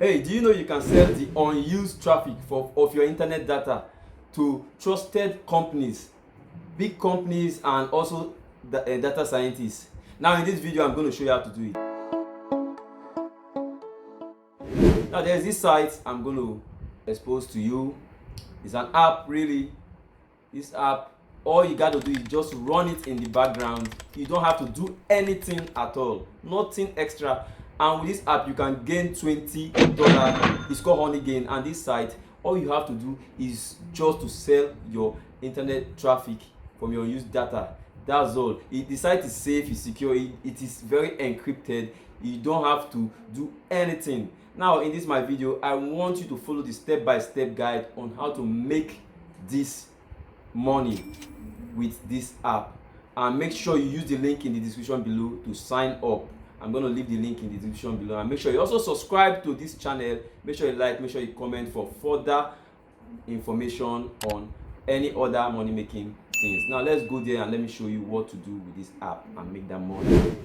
Hey, do you know you can sell the unused traffic of your internet data to trusted companies, big companies, and also data scientists? Now in this video, I'm going to show you how to do it. Now there's this site I'm going to expose to you. It's an app, really. This app, all you got to do is just run it in the background. You don't have to do anything at all, nothing extra. And with this app you can gain $20. It's called Honeygain, and this site, all you have to do is just to sell your internet traffic from your used data. That's all. The site is safe, it's secure, it is very encrypted. You don't have to do anything. Now in this my video, I want you to follow the step-by-step guide on how to make this money with this app, and make sure you use the link in the description below to sign up. I'm going to leave the link in the description below, and make sure you also subscribe to this channel. Make sure you like, make sure you comment for further information on any other money making things. Now let's go there and let me show you what to do with this app and make that money.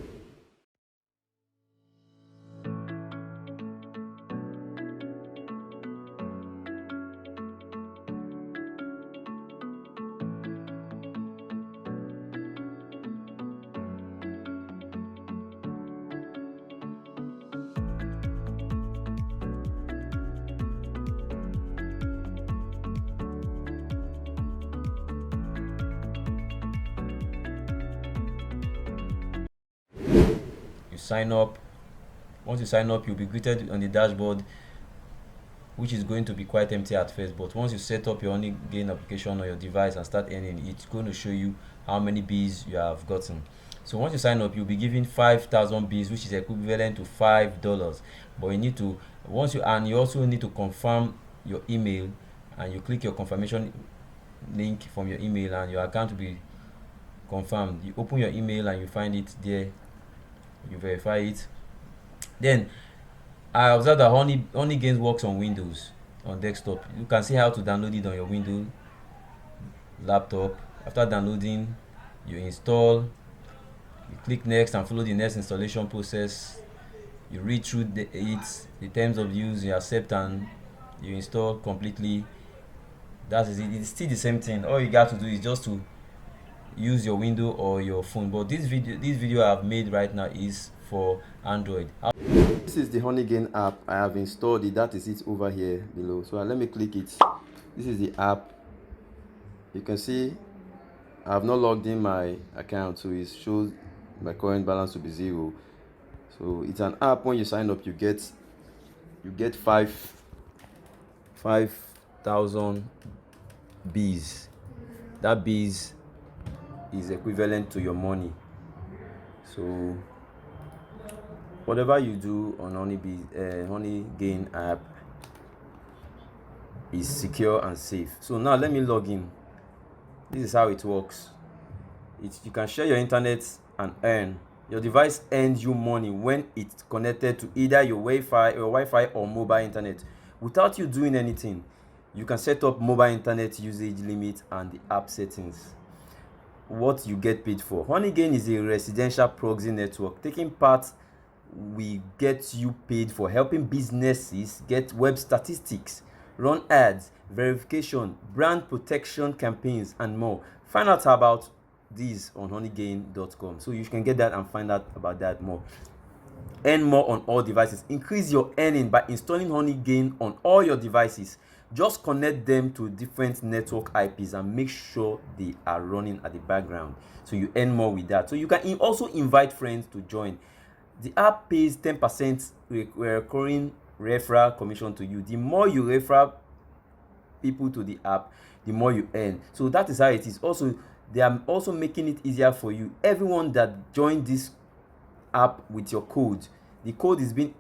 You sign up. Once you sign up, you'll be greeted on the dashboard, which is going to be quite empty at first, but once you set up your Honeygain application on your device and start earning, it's going to show you how many bees you have gotten. So once you sign up, you'll be given 5,000 bees, which is equivalent to $5. But you need to, once you earn, you also need to confirm your email, and you click your confirmation link from your email and your account will be confirmed. You open your email and you find it there, you verify it. Then I observed that Honeygain works on Windows, on desktop. You can see how to download it on your Windows laptop. After downloading, you install, you click next and follow the next installation process. You read through the terms of use, you accept, and you install completely. That is it. It's still the same thing. All you got to do is just to use your window or your phone. But this video I have made right now is for Android. This is the Honeygain app. I have installed it. That is it over here below. So let me click it. This is the app. You can see I have not logged in my account, so it shows my current balance to be 0. So it's an app. When you sign up, you get 5,000 bees. That bees is equivalent to your money. So whatever you do on Honeygain app is secure and safe. So now let me log in. This is how it works. You can share your internet and earn. Your device earns you money when it's connected to either your Wi-Fi or mobile internet without you doing anything. You can set up mobile internet usage limit and the app settings. What you get paid for. Honeygain is a residential proxy network. Taking part, we get you paid for helping businesses get web statistics, run ads, verification, brand protection campaigns, and more. Find out about these on honeygain.com. So you can get that and find out about that more. Earn more on all devices. Increase your earning by installing Honeygain on all your devices. Just connect them to different network IPs and make sure they are running at the background, so you earn more with that. So you can also invite friends to join. The app pays 10% recurring referral commission to you. The more you refer people to the app, the more you earn. So that is how it is. Also, they are also making it easier for you. Everyone that joined this app with your code, the code is being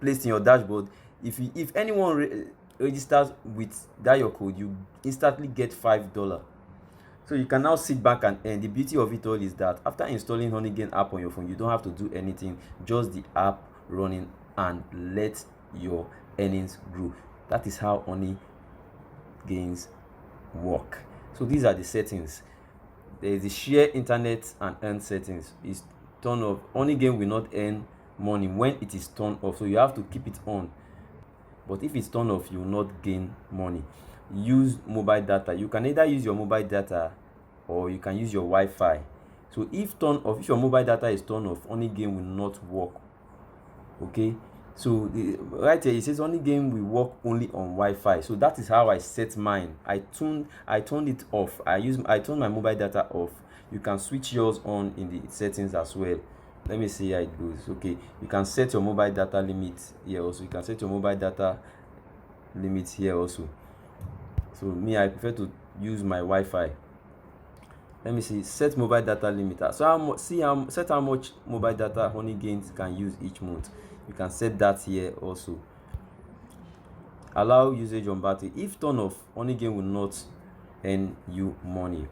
placed in your dashboard. If anyone registers with that your code, you instantly get $5. So you can now sit back and earn. The beauty of it all is that after installing Honeygain app on your phone, you don't have to do anything, just the app running, and let your earnings grow. That is how Honeygains work. So these are the settings. There is the share internet and earn settings. Is turn off. Honeygain will not earn money when it is turned off, so you have to keep it on. But if it's turned off, you will not gain money. Use mobile data. You can either use your mobile data or you can use your Wi-Fi. So if your mobile data is turned off, Honeygain will not work. Okay, so right here it says Honeygain will work only on Wi-Fi. So that is how I set mine. I turned it off. I turned my mobile data off. You can switch yours on in the settings as well. Let me see how it goes. Okay, you can set your mobile data limit here also. You can set your mobile data limit here also. So me, I prefer to use my Wi-Fi. Let me see, set mobile data limit. So set how much mobile data Honeygain can use each month. You can set that here also. Allow usage on battery. If turned off, Honeygain will not earn you money,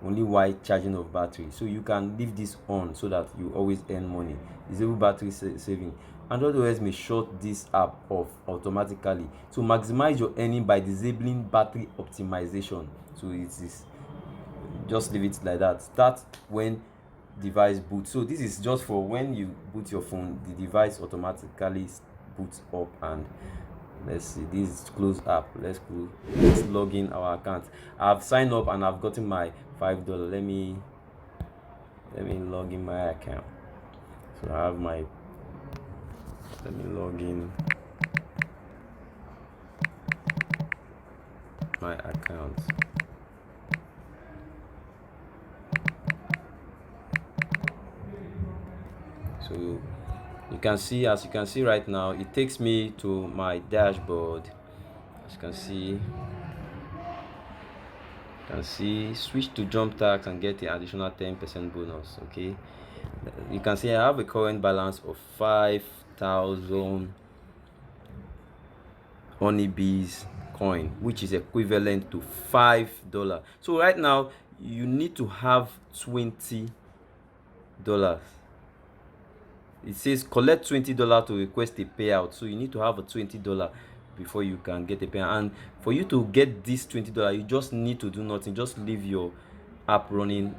only while charging of battery. So you can leave this on so that you always earn money. Disable battery saving. Android OS may shut this app off automatically. So maximize your earning by disabling battery optimization. So it is just leave it like that. Start when device boots. So this is just for when you boot your phone, the device automatically boots up. And let's see, this is close app. Let's log in our account. I've signed up and I've gotten my $5. Let me log in my account. So I have my, let me log in my account. So as you can see right now, it takes me to my dashboard. As you can see, switch to jump tax and get the additional 10% bonus. Okay, you can see I have a current balance of 5,000 honeybees coin, which is equivalent to $5. So right now you need to have $20. It says collect $20 to request a payout. So you need to have a $20 before you can get a payout. And for you to get this $20, you just need to do nothing. Just leave your app running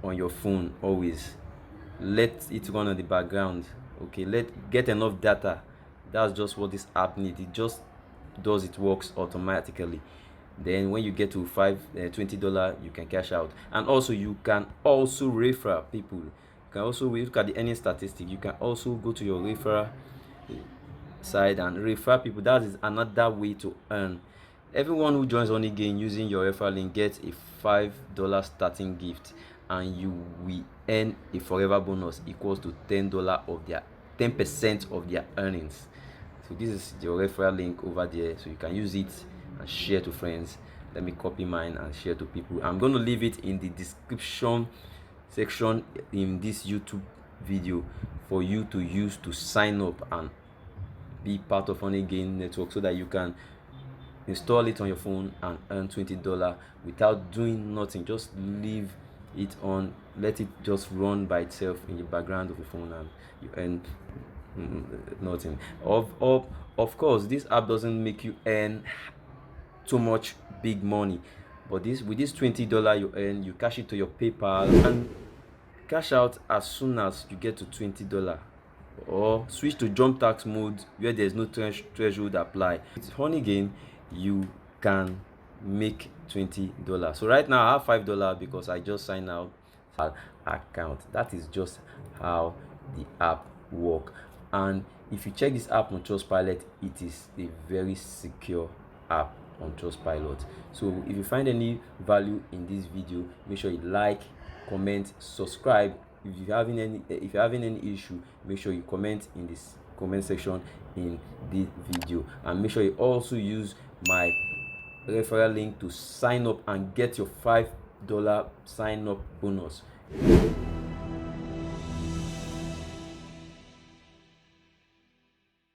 on your phone always. Let it run on the background. Okay, get enough data. That's just what this app needs. It just does, it works automatically. Then when you get to $20, you can cash out. And also you can also refer people. You can also look at the earning statistic. You can also go to your referral side and refer people. That is another way to earn. Everyone who joins Honeygain using your referral link gets a $5 starting gift, and you will earn a forever bonus equals to $10% of their earnings. So this is your referral link over there, so you can use it and share to friends. Let me copy mine and share to people. I'm going to leave it in the description section in this YouTube video for you to use to sign up and be part of Honeygain network, so that you can install it on your phone and earn $20 without doing nothing. Just leave it on, let it just run by itself in the background of your phone, and you earn nothing. Of course, this app doesn't make you earn too much big money, but with this $20 you earn, you cash it to your PayPal and cash out as soon as you get to $20, or switch to jump tax mode where there's no threshold apply. With Honeygain you can make $20. So right now I have $5 because I just signed out account. That is just how the app work. And if you check this app on Trustpilot, it is a very secure app on Trustpilot. So if you find any value in this video, make sure you like, comment, subscribe. If you're having any issue, make sure you comment in this comment section in this video, and make sure you also use my referral link to sign up and get your $5 sign up bonus.